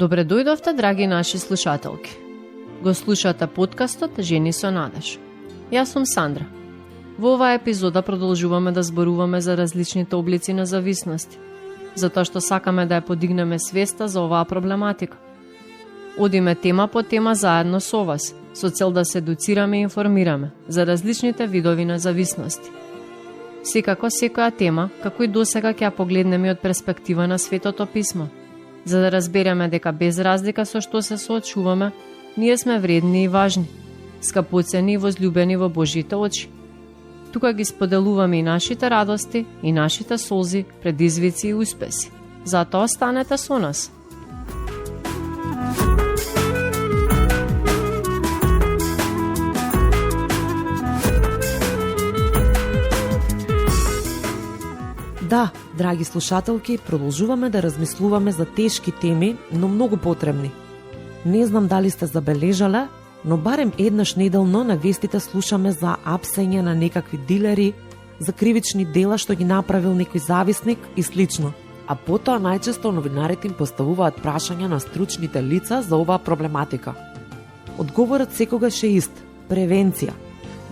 Добре дојдовте, драги наши слушателки. Го слушате подкастот Жени со надеж. Јас сум Сандра. Во оваа епизода продолжуваме да зборуваме за различните облици на зависности, затоа што сакаме да ја подигнеме свеста за оваа проблематика. Одиме тема по тема заедно со вас, со цел да се едуцираме и информираме за различните видови на зависности. Секако секоја тема, како и досега, ќе ја погледнеме од перспектива на Светото писмо, за да разбереме дека без разлика со што се соочуваме, ние сме вредни и важни, скапоцени и возлюбени во Божите очи. Тука ги споделуваме и нашите радости, и нашите солзи, предизвици и успеси. Затоа останете со нас. Да, драги слушателки, продолжуваме да размислуваме за тешки теми, но многу потребни. Не знам дали сте забележале, но барем еднаш неделно на вестите слушаме за апсење на некакви дилери, за кривични дела што ги направил некој зависник и слично. А потоа најчесто новинарите им поставуваат прашања на стручните лица за оваа проблематика. Одговорот секогаш е ист – превенција.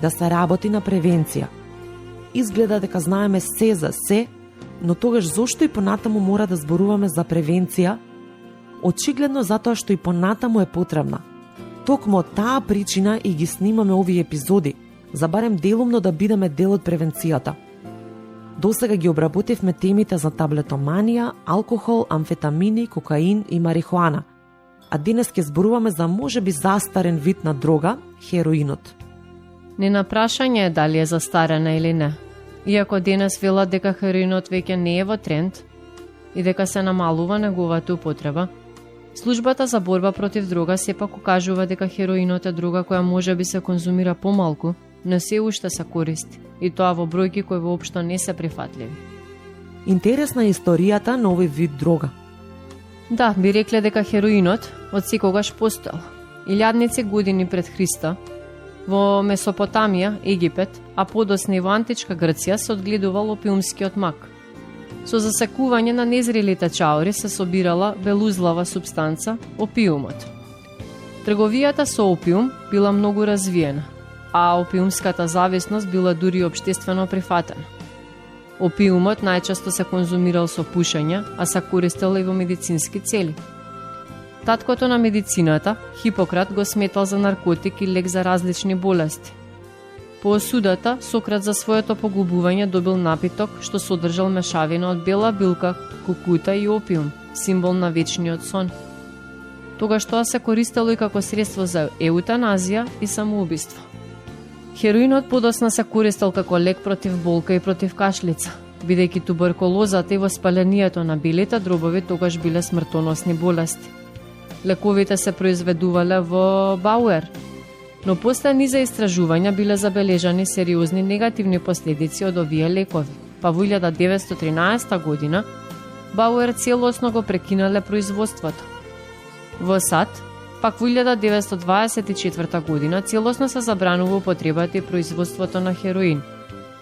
Да се работи на превенција. Изгледа дека знаеме се за се, но тогаш зошто и понатаму мора да зборуваме за превенција? Очигледно затоа што и понатаму е потребна. Токму од таа причина и ги снимаме овие епизоди, за барем делумно да бидеме дел од превенцијата. Досега ги обработивме темите за таблетоманија, алкохол, амфетамини, кокаин и марихуана. А денес ќе зборуваме за можеби застарен вид на дрога, хероинот. Не на прашање е дали е застарена или не. Иако денес велат дека хероинот веќе не е во тренд и дека се намалува неговата употреба, Службата за борба против дрога сепак укажува дека хероинот е дрога која може би се конзумира помалку, но се уште се користи, и тоа во бројки кои воопшто не се прифатливи. Интересна е историјата на овој вид дрога. Да, би рекле дека хероинот од секогаш постоел. Илјадници години пред Христа, во Месопотамија, Египет, а подоцна и во античка Грција се одгледувал опиумскиот мак. Со засекување на незрелите чаури се собирала велузлава супстанца, опиумот. Трговијата со опиум била многу развиена, а опиумската зависност била дури општествено прифатена. Опиумот најчесто се конзумирал со пушење, а се користел и во медицински цели. Таткото на медицината, Хипократ, го сметал за наркотик и лек за различни болести. По осудата, Сократ за своето погубување добил напиток што содржал мешавина од бела билка, кукута и опиум, символ на вечниот сон. Тогаш тоа се користело и како средство за еутаназија и самоубиство. Хероинот подоцна се користел како лек против болка и против кашлица, бидејќи туберкулозата и воспалението на белите дробови тогаш биле смртоносни болести. Лековите се произведувале во Бауер, но после низа истражувања биле забележани сериозни негативни последици од овие лекови, па во 1913 година Бауер целосно го прекинале производството. Во САД, пак во 1924 година целосно се забранува употребата и производството на хероин,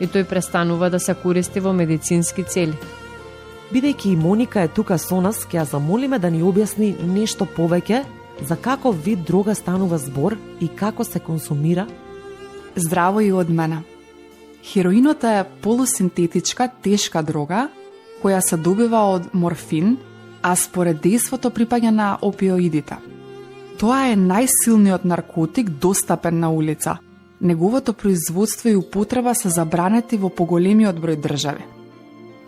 и тој престанува да се користи во медицински цели. Бидејќи и Моника е тука со нас, ќе ја замолиме да ни објасни нешто повеќе за каков вид дрога станува збор и како се консумира. Здраво и од мене. Хероинот е полусинтетичка тешка дрога која се добива од морфин, а според дејството припаѓа на опиоидите. Тоа е најсилниот наркотик достапен на улица. Неговото производство и употреба се забранети во поголемиот број држави.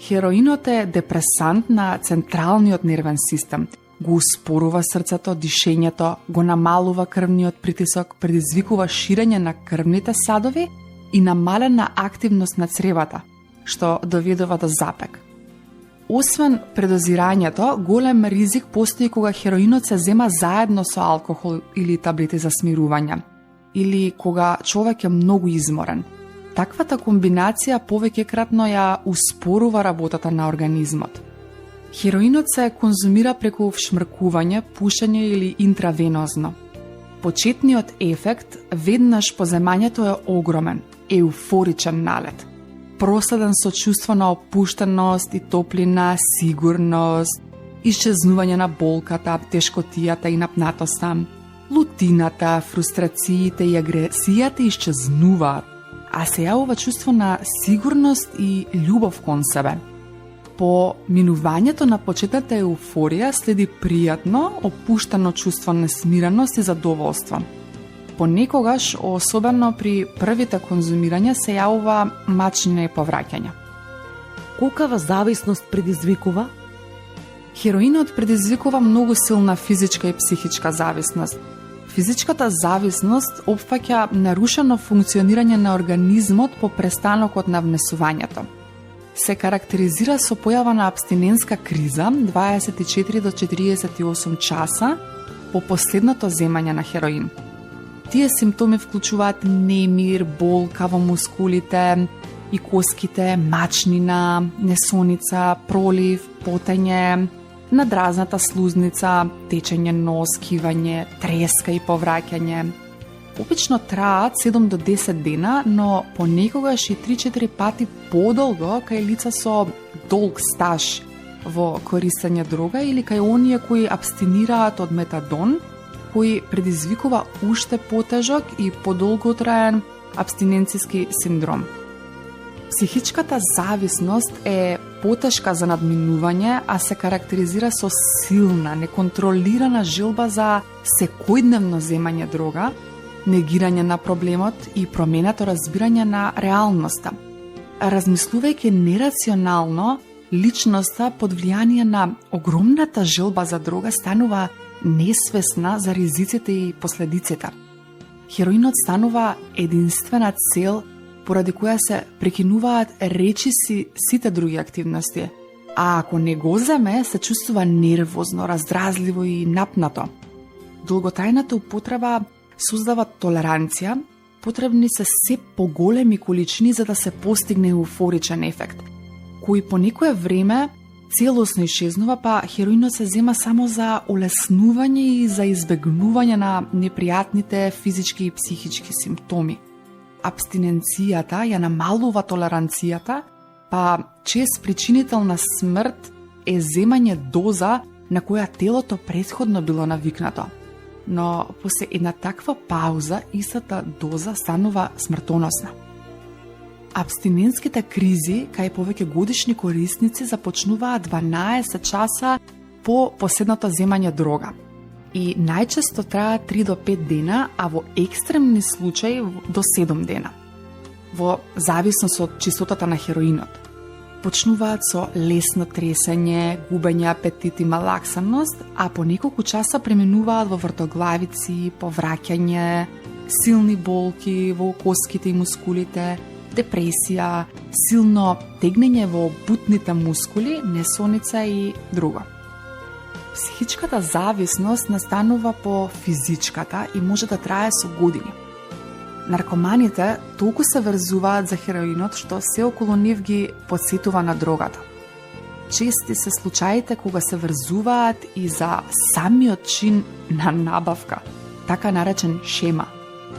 Хероинот е депресант на централниот нервен систем, го успорува срцето, дишењето, го намалува крвниот притисок, предизвикува ширење на крвните садови и намалена активност на цревата, што доведува до запек. Освен предозирањето, голем ризик постои кога хероинот се зема заедно со алкохол или таблети за смирување, или кога човек е многу изморен. Таквата комбинација повеќекратно ја успорува работата на организмот. Хероинот се конзумира преку вшмркување, пушење или интравенозно. Почетниот ефект веднаш по земањето е огромен, еуфоричен налет. Проследен со чувство на опуштеност и топлина, сигурност, исчезнување на болката, тешкотијата и напнатоста, лутината, фрустрациите и агресијата исчезнуваат, а се јавува чувство на сигурност и љубов кон себе. По минувањето на почетната еуфорија следи пријатно, опуштано чувство на смиреност и задоволство. Понекогаш, особено при првите конзумирања, се јавува мачнина и повраќање. Колкава зависност предизвикува? Хероинот предизвикува многу силна физичка и психичка зависност. Физичката зависност опфаќа нарушено функционирање на организмот по престанокот на внесувањето. Се карактеризира со појава на абстиненска криза 24 до 48 часа по последното земање на хероин. Тие симптоми вклучуваат немир, болка во мускулите и коските, мачнина, несоница, пролив, потење, надразната слузница, течење нос, кивање, треска и повраќање. Обично траат 7 до 10 дена, но понекогаш и 3-4 пати подолго кај лица со долг стаж во користење дрога или кај оние кои абстинираат од метадон, кој предизвикува уште потежок и подолготраен абстиненциски синдром. Психичката зависност е потешка за надминување, а се карактеризира со силна, неконтролирана желба за секојдневно земање дрога, негирање на проблемот и променето разбирање на реалноста. Размислувајќи нерационално, личноста под влијание на огромната желба за дрога станува несвесна за ризиците и последиците. Хероинот станува единствена цел поради која се прекинуваат речиси сите други активности, а ако не го земе, се чувствува нервозно, раздразливо и напнато. Долготрајната употреба создава толеранција, потребни се се поголеми количини за да се постигне еуфоричен ефект, кој по некое време целосно исчезнува, па хероинот се зема само за олеснување и за избегнување на непријатните физички и психички симптоми. Абстиненцијата ја намалува толеранцијата, па чест причинител на смрт е земање доза на која телото претходно било навикнато. Но после една таква пауза, истата доза станува смртоносна. Абстиненските кризи кај повеќе годишни корисници започнуваат 12 часа по последното земање дрога и најчесто траат 3 до 5 дена, а во екстремни случаи до 7 дена. Во зависност од чистотата на хероинот. Почнуваат со лесно тресење, губење апетит и малаксаност, а по неколку часа преминуваат во вртоглавици, повраќање, силни болки во коските и мускулите, депресија, силно тегнење во бутните мускули, несоница и друго. Психичката зависност настанува по физичката и може да трае со години. Наркоманите толку се врзуваат за хероинот што се околу нив ги потсетува на дрогата. Чести се случаите кога се врзуваат и за самиот чин на набавка, така наречен шема,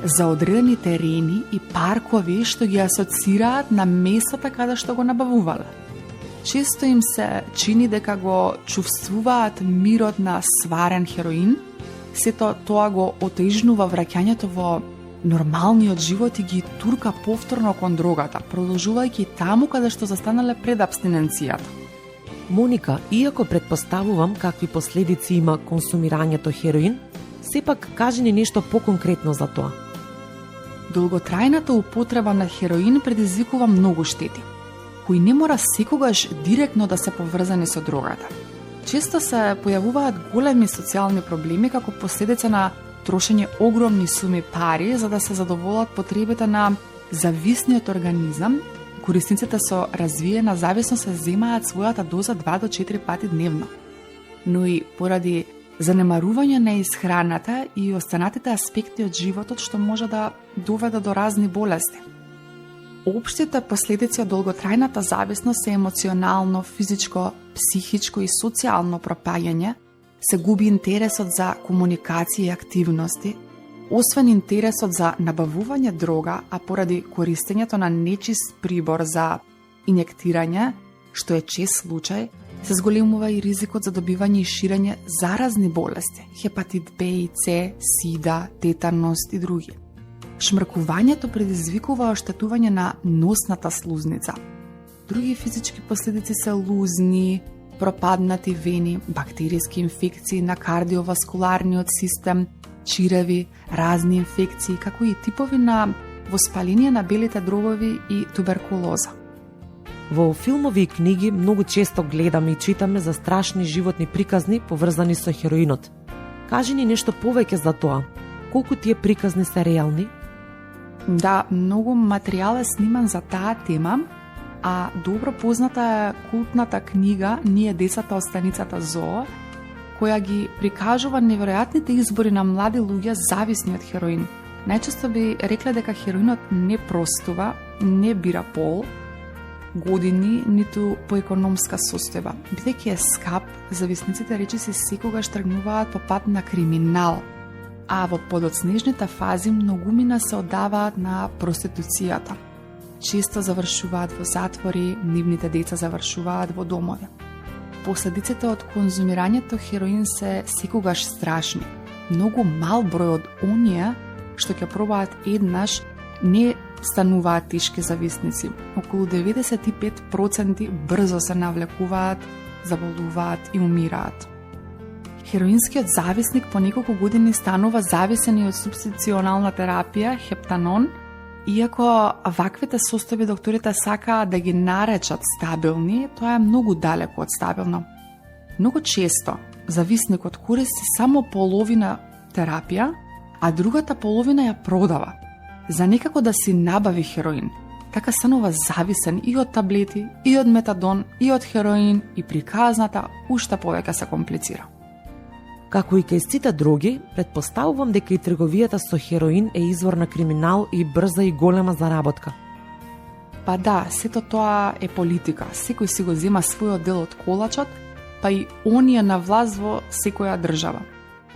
за одредени терени и паркови што ги асоцираат на местата каде што го набавувале. Често им се чини дека го чувствуваат мирот на сварен хероин, сето тоа го отежнува враќањето во нормалниот живот и ги турка повторно кон дрогата, продолжувајќи таму каде што застанале пред абстиненцијата. Моника, иако предпоставувам какви последици има консумирањето хероин, сепак кажи ни нешто поконкретно за тоа. Долготрајната употреба на хероин предизвикува многу штети, кои не мора секогаш директно да се поврзани со дрогата. Често се појавуваат големи социјални проблеми како последица на трошење огромни суми пари за да се задоволат потребите на зависниот организам. Корисниците со развиена зависност се земаат својата доза 2 до 4 пати дневно. Но и поради занемарување на исхраната и останатите аспекти од животот што може да доведе до разни болести. Општите последици од долготрајната зависност се емоционално, физичко, психичко и социјално пропаѓање, се губи интересот за комуникација и активности, освен интересот за набавување дрога, а поради користењето на нечист прибор за инjектирање, што е чест случај, се зголемува и ризикот за добивање и ширење заразни болести, хепатит Б и С, сида, тетанус и други. Шмркувањето предизвикува оштетување на носната слузница. Други физички последици се лузни, пропаднати вени, бактериски инфекции на кардиоваскуларниот систем, чиреви, разни инфекции, како и типови на воспаление на белите дробови и туберкулоза. Во филмови и книги многу често гледаме и читаме за страшни животни приказни поврзани со хероинот. Кажи ни нешто повеќе за тоа. Колку тие приказни се реални? Да, многу материјал е сниман за таа тема, а добро позната е култната книга Ние децата од станицата Zoo, која ги прикажува неверојатните избори на млади луѓе зависни од хероин. Најчесто би рекле дека хероинот не простува, не бира пол, години, ниту по економска состојба. Бидејќи е скап, зависниците речиси секогаш тргнуваат по пат на криминал, а во подоцнежните фази многумина се оддаваат на проституцијата. Често завршуваат во затвори, нивните деца завршуваат во домови. Последиците од конзумирањето хероин се секогаш страшни. Многу мал број од оние што ќе пробаат еднаш не стануваат тешки зависници. Околу 95% брзо се навлекуваат, заболуваат и умираат. Хероинскиот зависник по неколку години станува зависен и од субституционална терапија, хептанон, иако ваквите состојби докторите сакаат да ги наречат стабилни, тоа е многу далеко од стабилно. Многу често зависникот користи само половина терапија, а другата половина ја продава за некако да си набави хероин. Така станува зависен и од таблети, и од метадон, и од хероин, и приказната уште повеќе се комплицира. Како и кај сите дроги, предпоставувам дека и трговијата со хероин е извор на криминал и брза и голема заработка. Па да, сето тоа е политика. Секој си го зема својот дел од колачот, па и оние на власт во секоја држава.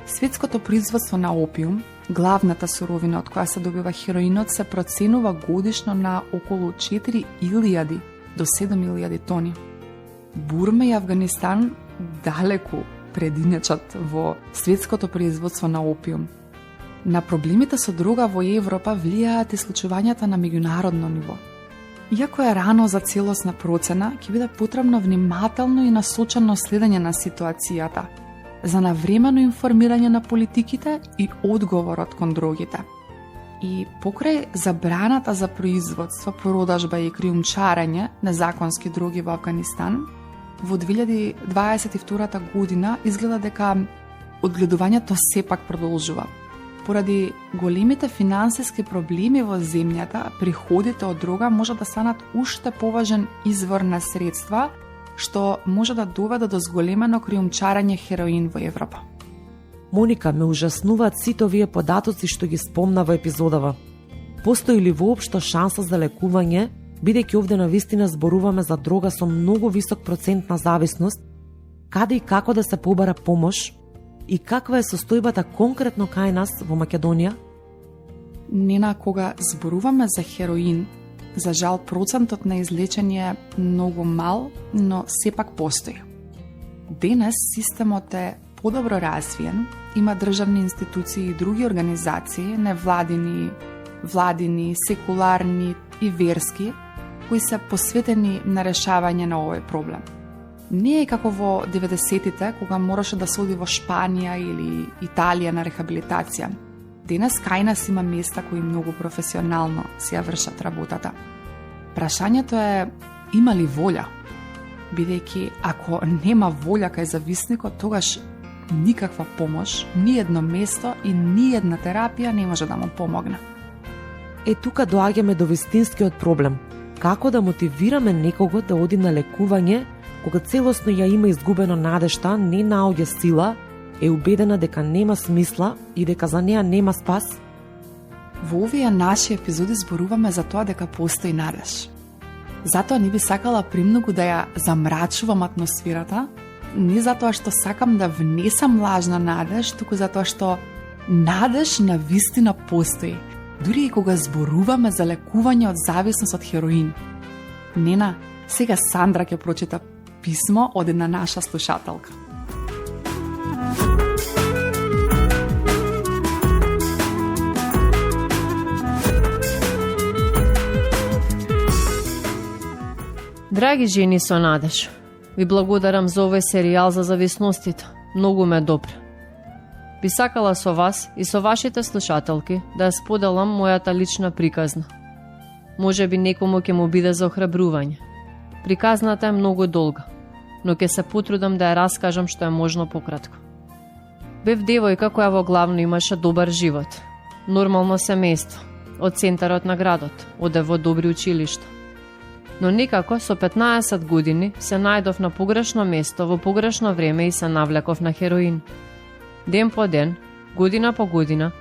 Светското производство на опиум, главната суровина од која се добива хероинот, се проценува годишно на околу 4.000 до 7.000 тони. Бурма и Афганистан далеку прединечат во светското производство на опиум. На проблемите со дрога во Европа влијаат и случувањата на меѓународно ниво. Иако е рано за целосна процена, ќе биде потребно внимателно и насочено следење на ситуацијата, за навремено информирање на политиките и одговорот кон дрогите. И покрај забраната за производство, продажба и криумчарење незаконски дроги во Афганистан, во 2022 година изгледа дека одгледувањето сепак продолжува. Поради големите финансиски проблеми во земјата, приходите од дрога може да станат уште поважен извор на средства, што може да доведе до зголемено криумчарење хероин во Европа. Моника, ме ужаснуваат сите овие податоци што ги спомна во епизодава. Постои ли воопшто шанса за лекување, бидејќи овде навистина зборуваме за дрога со многу висок процент на зависност, каде и како да се побара помош и каква е состојбата конкретно кај нас во Македонија? Нена, кога зборуваме за хероин, за жал процентот на излечение е многу мал, но сепак постои. Денес системот е подобро развиен, има државни институции и други организации, невладини, владини, секуларни и верски, кои се посветени на решавање на овој проблем. Не е како во 90-тите, кога мораше да се оди во Шпанија или Италија на рехабилитација. Денес кај нас има места кои многу професионално си ја вршат работата. Прашањето е, има ли волја? Бидејќи ако нема волја кај зависникот, тогаш никаква помош, ни едно место и ни една терапија не може да му помогне. Е, тука доаѓаме до вистинскиот проблем. Како да мотивираме некого да оди на лекување, кога целосно ја има изгубено надежта, не наоѓа сила, е убедена дека нема смисла и дека за неа нема спас? Во овие наши епизоди зборуваме за тоа дека постои надеж. Затоа не би сакала премногу да ја замрачувам атмосферата, не затоа што сакам да внесам лажна надеж, туку затоа што надеж на вистина постои, дури и кога зборуваме за лекување од зависност од хероин. Нена, сега Сандра ќе прочита писмо од една наша слушателка. Драги жени со надеж, ви благодарам за овој серијал за зависностите. Многу ме допре. Би сакала со вас и со вашите слушателки да ја споделам мојата лична приказна. Може би некому ќе му биде за охрабрување. Приказната е многу долга, но ќе се потрудам да ја раскажам што е можно пократко. Бев девојка која во главно имаше добар живот, нормално семејство, од центарот на градот, оде во добри училишта. Но некако со 15 години се најдов на погрешно место во погрешно време и се навлеков на хероин. Ден по ден, година по година,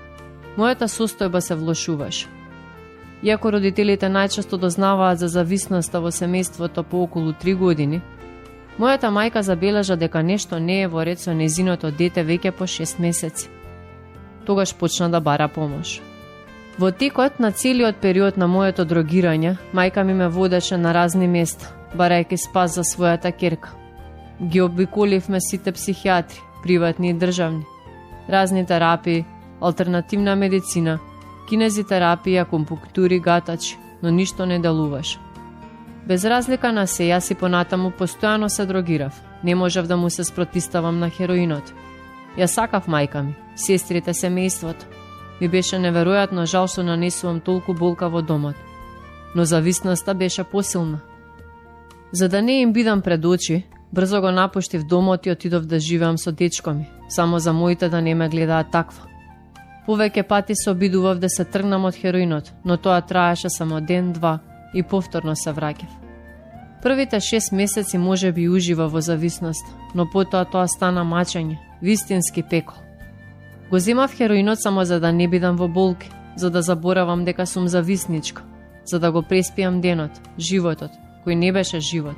мојата состојба се влошуваше. Иако родителите најчесто дознаваат за зависноста во семејството по околу 3 години, мојата мајка забележа дека нешто не е во ред со нејзиното дете веќе по 6 месеци. Тогаш почна да бара помош. Во текот на целиот период на моето дрогирање, мајка ми ме водеше на разни места, барајќи спас за својата ќерка. Ги обиколивме сите психијатри, приватни и државни, разни терапии, алтернативна медицина, кинезитерапија, акупунктури, гатачи, но ништо не делуваше. Без разлика на се, јас и понатаму постојано се дрогирав. Не можев да му се спротиставам на хероинот. Ја сакав мајка ми, сестрите, семејството. Ми беше неверојатно жал што нанесувам толку болка во домот. Но зависноста беше посилна. За да не им бидам пред очи, брзо го напуштив домот и отидов да живеам со дечко ми, само за моите да не ме гледаат таква. Повеќе пати се обидував да се тргнам од хероинот, но тоа траеше само ден-два и повторно се враќав. Првите 6 месеци може би ужива во зависност, но потоа тоа стана мачење, вистински пекол. Го земав хероинот само за да не бидам во болки, за да заборавам дека сум зависничка, за да го преспијам денот, животот, кој не беше живот.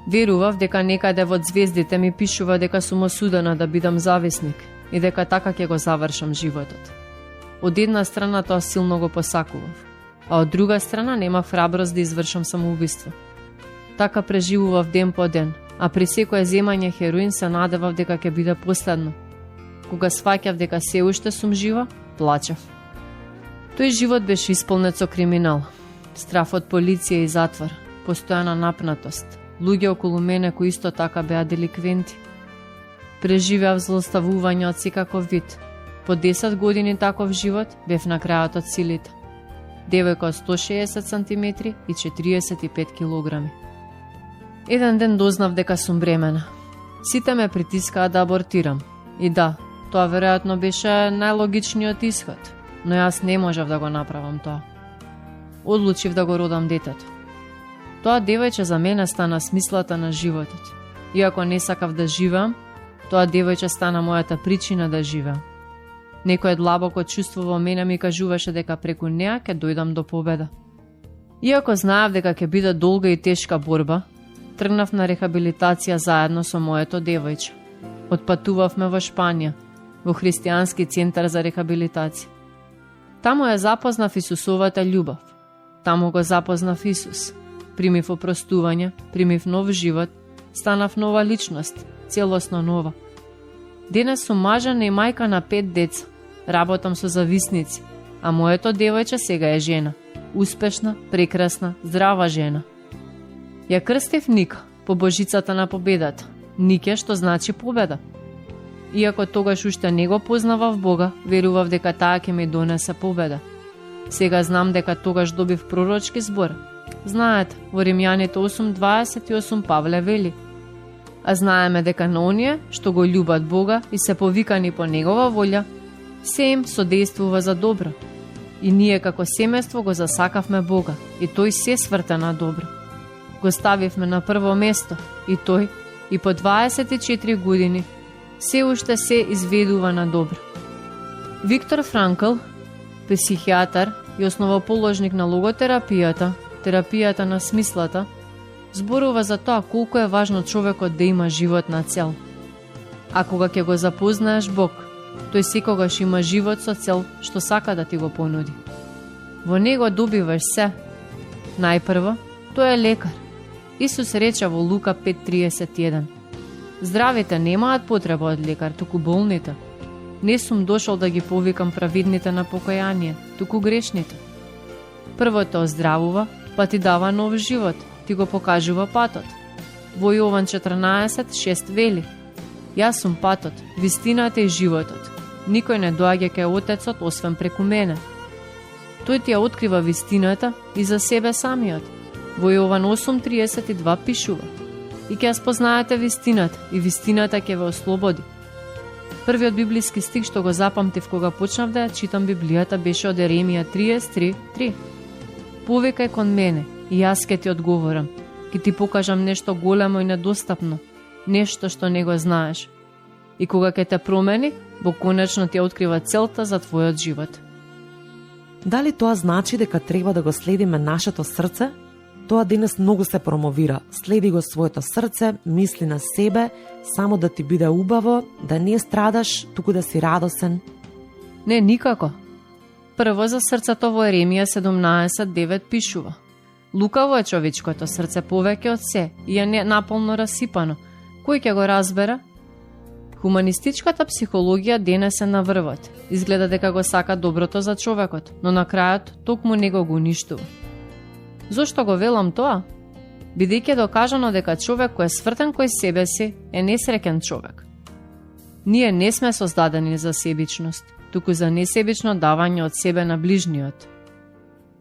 Верував дека некаде во звездите ми пишува дека сум осудена да бидам зависник и дека така ќе го завршам животот. Од една страна тоа силно го посакував, а од друга страна немав храброст да извршам самоубиство. Така преживував ден по ден, а при секое земање хероин се надевав дека ќе биде последно. Кога сваќав дека се уште сум жива, плачев. Тој живот беше исполнет со криминал, страф од полиција и затвор, постојана напнатост, луѓе околу мене кои исто така беа деликвенти. Преживеав злоставување од секаков вид. По 10 години таков живот бев на крајот од силите. Девојка од 160 см и 45 кг. Еден ден дознав дека сум бремена. Сите ме притискаа да абортирам. И да, тоа веројатно беше најлогичниот исход, но јас не можев да го направам тоа. Одлучив да го родам детето. Тоа девојче за мене стана смислата на животот. Иако не сакав да живеам, тоа девојче стана мојата причина да живеам. Некој длабоко чувство во мене ми кажуваше дека преку неа ќе дојдам до победа. Иако знаев дека ќе биде долга и тешка борба, тргнав на рехабилитација заедно со моето девојче. Отпатувавме во Шпанија, во христијански центар за рехабилитација. Таму ја запознав Исусовата љубов. Таму го запознав Исус. Примив опростување, примив нов живот, станав нова личност, целосно нова. Денес сум мажена и мајка на 5 деца. Работам со зависници, а моето девојче сега е жена. Успешна, прекрасна, здрава жена. Ја крстив Ника по божицата на победата. Нике, што значи победа. Иако тогаш уште не го познавав Бога, верував дека таа ќе ми донесе победа. Сега знам дека тогаш добив пророчки збор. Знаете, во Римјаните 8:28 Павле вели: а знаеме дека на оние што го љубат Бога и се повикани по Негова волја, се им содействува за добро. И ние како семејство го засакавме Бога, и тој се сврта на добро. Го ставивме на прво место, и тој, и по 24 години, се уште се изведува на добро. Виктор Франкл, психијатар и основоположник на логотерапијата, терапијата на смислата, зборува за тоа колку е важно човекот да има живот на цел. А кога ќе го запознаеш Бог, тој секогаш има живот со цел што сака да ти го понуди. Во него добиваш се. Најпрво, тој е лекар. Исус рече во Лука 5:31: Здравите немаат потреба од лекар, туку болните. Не сум дошол да ги повикам праведните на покаяние, туку грешните. Прво те оздравува, па ти дава нов живот, ти го покажува патот. Во Јован 14:6 вели: Јас сум патот, вистината и животот. Никој не доаѓа кај Отецот освен преку мене. Тој ти ја открива вистината и за себе самиот. Во Јован 8:32 пишува: И ќе ја спознаете вистината, и вистината ќе ве ослободи. Првиот библиски стих што го запамтив кога почнав да ја читам Библијата беше од Еремија 33:3. Повикај кон мене, и јас ќе ти одговорам. Ќе ти покажам нешто големо и недостапно, нешто што не го знаеш. И кога ќе те промени, Бог конечно ти ја открива целта за твојот живот. Дали тоа значи дека треба да го следиме нашето срце? Тоа денес многу се промовира. Следи го своето срце, мисли на себе, само да ти биде убаво, да не страдаш, туку да си радосен. Не, никако. Прво за срцето во Еремија 17:9 пишува: Лукаво е човечкото срце повеќе од се и е наполно расипано. Кој ќе го разбере? Хуманистичката психологија денес е на врвот. Изгледа дека го сака доброто за човекот, но на крајот токму него го уништува. Зошто го велам тоа? Бидејќи е докажано дека човек кој е свртен кој себе си е несреќен човек. Ние не сме создадени за себичност, туку за несебично давање од себе на ближниот.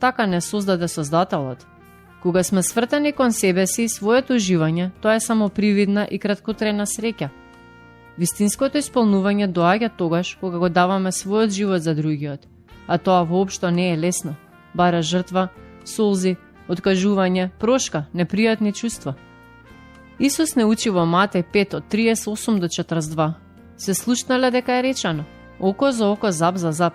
Така не создаде Создателот. Кога сме свртени кон себе си и своето уживање, тоа е само привидна и краткотрена среќа. Вистинското исполнување доаѓа тогаш кога го даваме својот живот за другиот, а тоа воопшто не е лесно. Бара жртва, солзи, откажување, прошка, непријатни чувства. Исус не учи во Матеј 5:38-42. Се слушнале дека е речено: Око за око, зап за зап.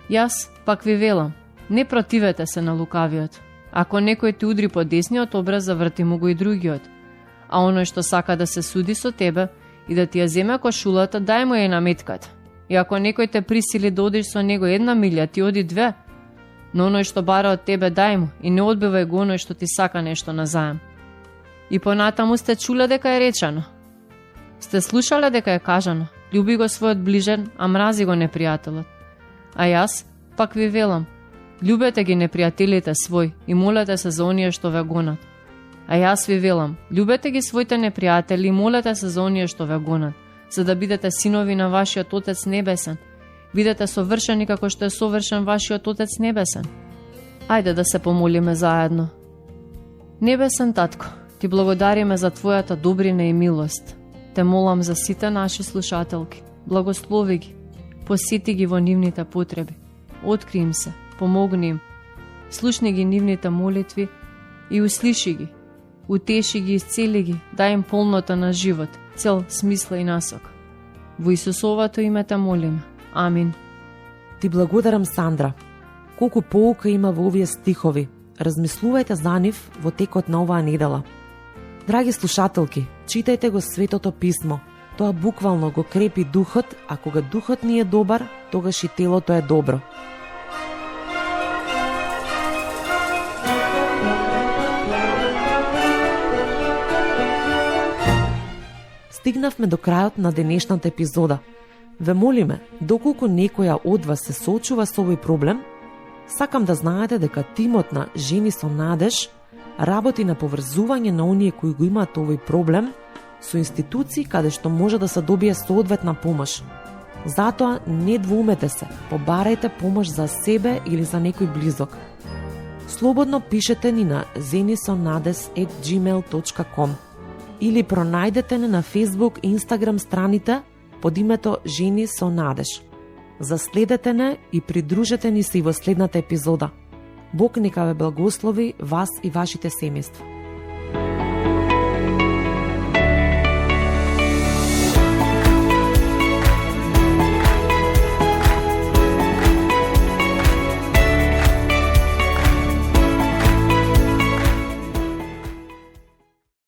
Јас пак ви велам, не противете се на лукавиот. Ако некој ти удри по десниот образ, заврти му го и другиот. А оној што сака да се суди со тебе и да ти ја земе кошулата, дај му ја наметката. И ако некој те присили да одиш со него 1 милја, ти оди 2. Но оној што бара од тебе, дај му и не одбивај го оној што ти сака нешто назаем. И понатаму сте чуле дека е речено. Сте слушале дека е кажано: Љуби го својот ближен, а мрази го непријателот. А јас пак ви велам: Љубете ги непријателите свој и молете се за оние што ве гонат. А јас ви велам: Љубете ги своите непријатели и молете се за оние што ве гонат, за да бидете синови на вашиот Отец Небесен. Бидете совршени како што е совршен вашиот Отец Небесен. Ајде да се помолиме заедно. Небесен Татко, ти благодариме за твојата добрина и милост. Те молам за сите наши слушателки. Благослови ги, посети ги во нивните потреби. Откри им се, помогни им. Слушни ги нивните молитви и услиши ги. Утеши ги, исцели ги, дај им полнота на живот, цел, смисла и насок. Во Исусовото име те молиме. Амин. Ти благодарам, Сандра. Колку поука има во овие стихови. Размислувајте за нив во текот на оваа недела. Драги слушателки, читајте го Светото писмо. Тоа буквално го крепи духот, а кога духот ни е добар, тогаш и телото е добро. Стигнавме до крајот на денешната епизода. Ве молиме, доколку некоја од вас се соочува со овој проблем, сакам да знаете дека тимот на Жени со надеж работи на поврзување на оние кои го имаат овој проблем со институции каде што може да се добие соодветна помош. Затоа не двоумете се, побарајте помош за себе или за некој близок. Слободно пишете ни на zenisonades@gmail.com или пронајдете не на Facebook и Instagram страните под името Жени со надеж. Заследете не и придружете ни се и во следната епизода. Бог нека ве благослови вас и вашите семејства.